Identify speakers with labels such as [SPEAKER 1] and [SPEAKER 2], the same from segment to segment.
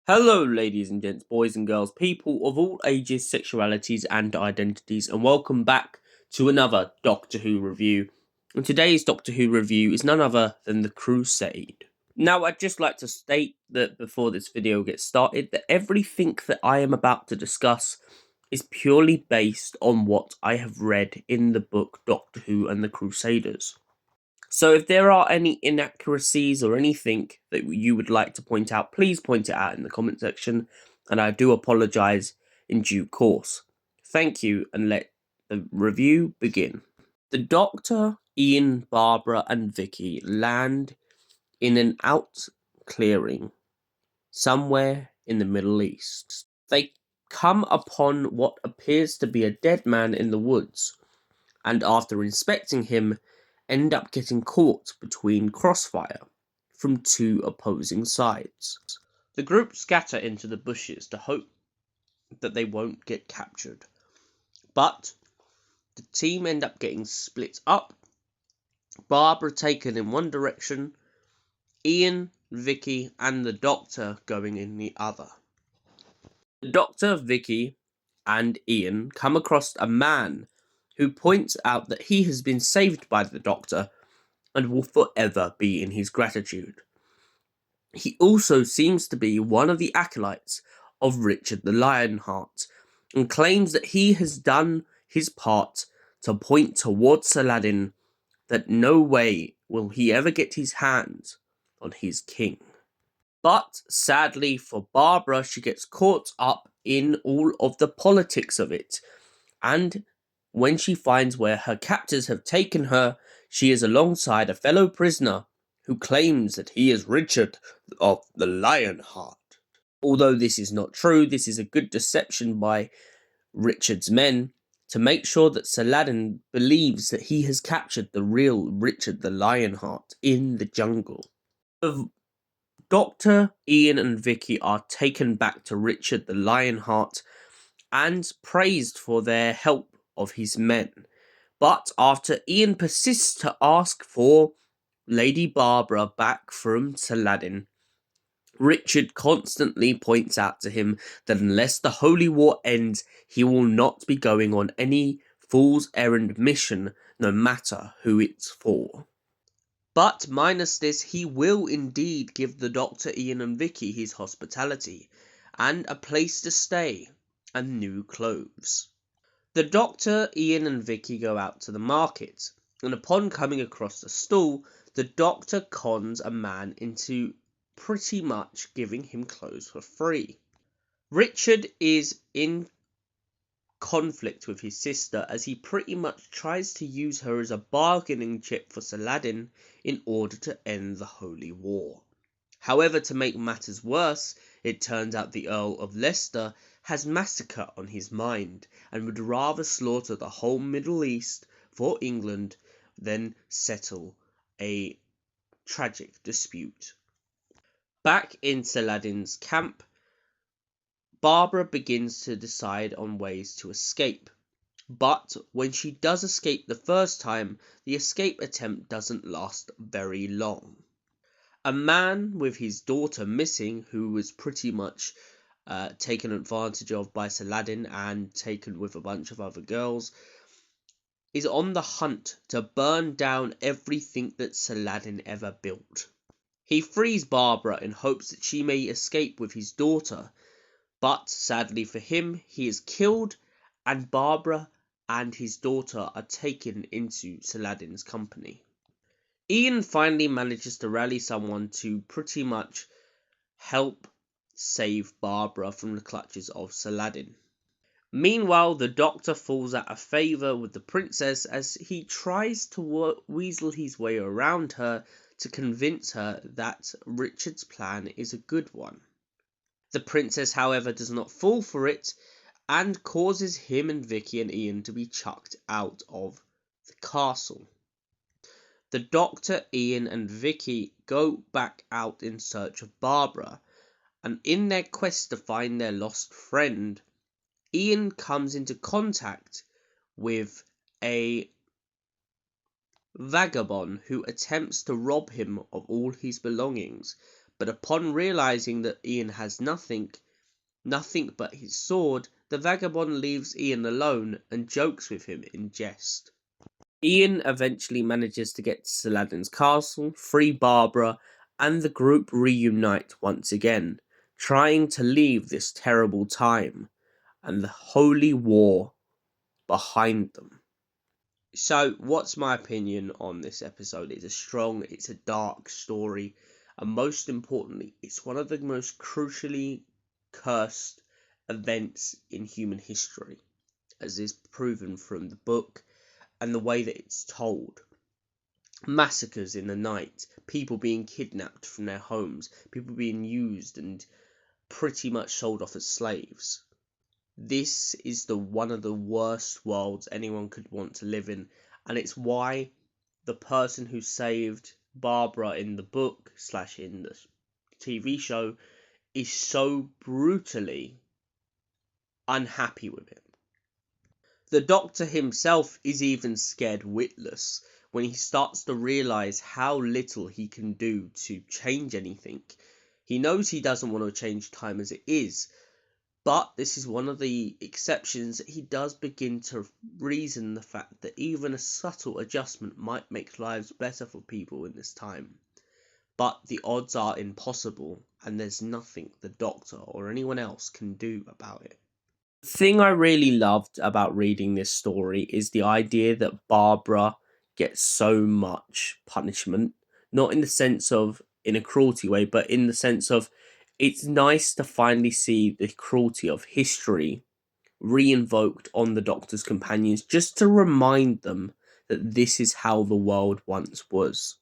[SPEAKER 1] Hello, ladies and gents, boys and girls, people of all ages, sexualities, and identities, and welcome back to another Doctor Who review. And today's Doctor Who review is none other than The Crusade. Now, I'd just like to state that before this video gets started, that everything that I am about to discuss is purely based on what I have read in the book Doctor Who and the Crusaders. So if there are any inaccuracies or anything that you would like to point out, please point it out in the comment section, and I do apologise in due course. Thank you, and let the review begin. The Doctor, Ian, Barbara, and Vicky land in an out clearing somewhere in the Middle East. They come upon what appears to be a dead man in the woods, and after inspecting him, end up getting caught between crossfire from two opposing sides. The group scatter into the bushes to hope that they won't get captured, but the team end up getting split up. Barbara taken in one direction, Ian, Vicky, and the Doctor going in the other. The Doctor, Vicky, and Ian come across a man who points out that he has been saved by the Doctor and will forever be in his gratitude. He also seems to be one of the acolytes of Richard the Lionheart, and claims that he has done his part to point towards Saladin, that no way will he ever get his hands on his king. But sadly for Barbara, she gets caught up in all of the politics of it, and when she finds where her captors have taken her, she is alongside a fellow prisoner who claims that he is Richard of the Lionheart. Although this is not true, this is a good deception by Richard's men to make sure that Saladin believes that he has captured the real Richard the Lionheart in the jungle. The Doctor, Ian, and Vicky are taken back to Richard the Lionheart and praised for their help of his men. But after Ian persists to ask for Lady Barbara back from Saladin, Richard constantly points out to him that unless the Holy War ends, he will not be going on any fool's errand mission, no matter who it's for. But minus this, he will indeed give the Doctor, Ian, and Vicky his hospitality, and a place to stay, and new clothes. The Doctor, Ian, and Vicky go out to the market, and upon coming across the stall, the Doctor cons a man into pretty much giving him clothes for free. Richard is in conflict with his sister, as he pretty much tries to use her as a bargaining chip for Saladin in order to end the Holy War. However, to make matters worse, it turns out the Earl of Leicester has massacre on his mind, and would rather slaughter the whole Middle East for England than settle a tragic dispute. Back in Saladin's camp, Barbara begins to decide on ways to escape. But when she does escape the first time, the escape attempt doesn't last very long. A man with his daughter missing, who was pretty much taken advantage of by Saladin and taken with a bunch of other girls, is on the hunt to burn down everything that Saladin ever built. He frees Barbara in hopes that she may escape with his daughter, but sadly for him, he is killed, and Barbara and his daughter are taken into Saladin's company. Ian finally manages to rally someone to pretty much help save Barbara from the clutches of Saladin. Meanwhile, the Doctor falls out of favour with the princess as he tries to weasel his way around her to convince her that Richard's plan is a good one. The princess, however, does not fall for it and causes him and Vicky and Ian to be chucked out of the castle. The Doctor, Ian, and Vicky go back out in search of Barbara, and in their quest to find their lost friend, Ian comes into contact with a vagabond who attempts to rob him of all his belongings, But upon realizing that Ian has nothing but his sword, the vagabond leaves Ian alone and jokes with him in jest. Ian eventually manages to get to Saladin's castle, free Barbara, and the group reunite once again, trying to leave this terrible time and the holy war behind them. So, what's my opinion on this episode? It's a dark story, and most importantly, it's one of the most crucially cursed events in human history, as is proven from the book and the way that it's told. Massacres in the night, people being kidnapped from their homes, people being used and pretty much sold off as slaves. This is one of the worst worlds anyone could want to live in, and it's why the person who saved Barbara in the book / in the TV show is so brutally unhappy with it. The Doctor himself is even scared witless when he starts to realise how little he can do to change anything. He knows he doesn't want to change time as it is, but this is one of the exceptions that he does begin to reason the fact that even a subtle adjustment might make lives better for people in this time. But the odds are impossible, and there's nothing the Doctor or anyone else can do about it. The thing I really loved about reading this story is the idea that Barbara gets so much punishment, not in the sense of in a cruelty way, but in the sense of it's nice to finally see the cruelty of history re-invoked on the Doctor's companions, just to remind them that this is how the world once was.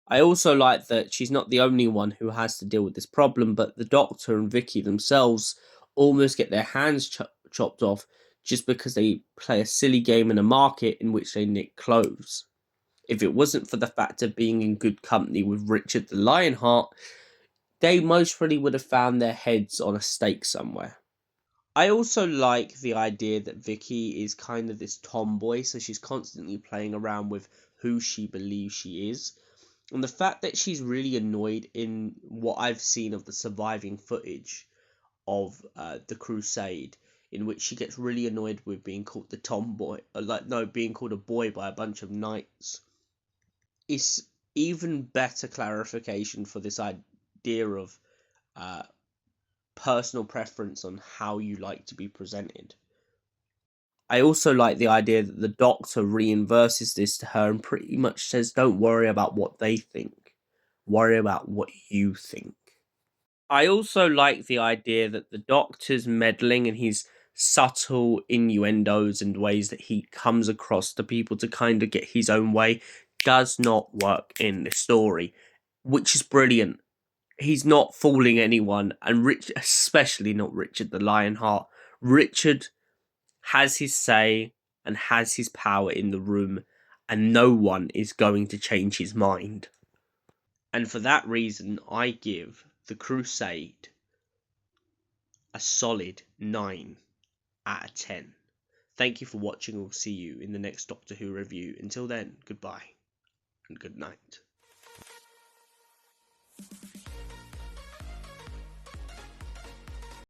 [SPEAKER 1] I also like that she's not the only one who has to deal with this problem, but the Doctor and Vicky themselves almost get their hands chopped off just because they play a silly game in a market in which they nick clothes. If it wasn't for the fact of being in good company with Richard the Lionheart, they most probably would have found their heads on a stake somewhere. I also like the idea that Vicky is kind of this tomboy, so she's constantly playing around with who she believes she is. And the fact that she's really annoyed in what I've seen of the surviving footage of the Crusade, in which she gets really annoyed with being called the tomboy, being called a boy by a bunch of knights, is even better clarification for this idea of personal preference on how you like to be presented. I also like the idea that the Doctor reinverses this to her and pretty much says, don't worry about what they think. Worry about what you think. I also like the idea that the Doctor's meddling and his subtle innuendos and ways that he comes across to people to kind of get his own way does not work in this story, which is brilliant. He's not fooling anyone, and especially not Richard the Lionheart. Richard has his say and has his power in the room, and no one is going to change his mind. And for that reason, I give The Crusade a solid 9 out of 10. Thank you for watching. We'll see you in the next Doctor Who review. Until then, goodbye and good night.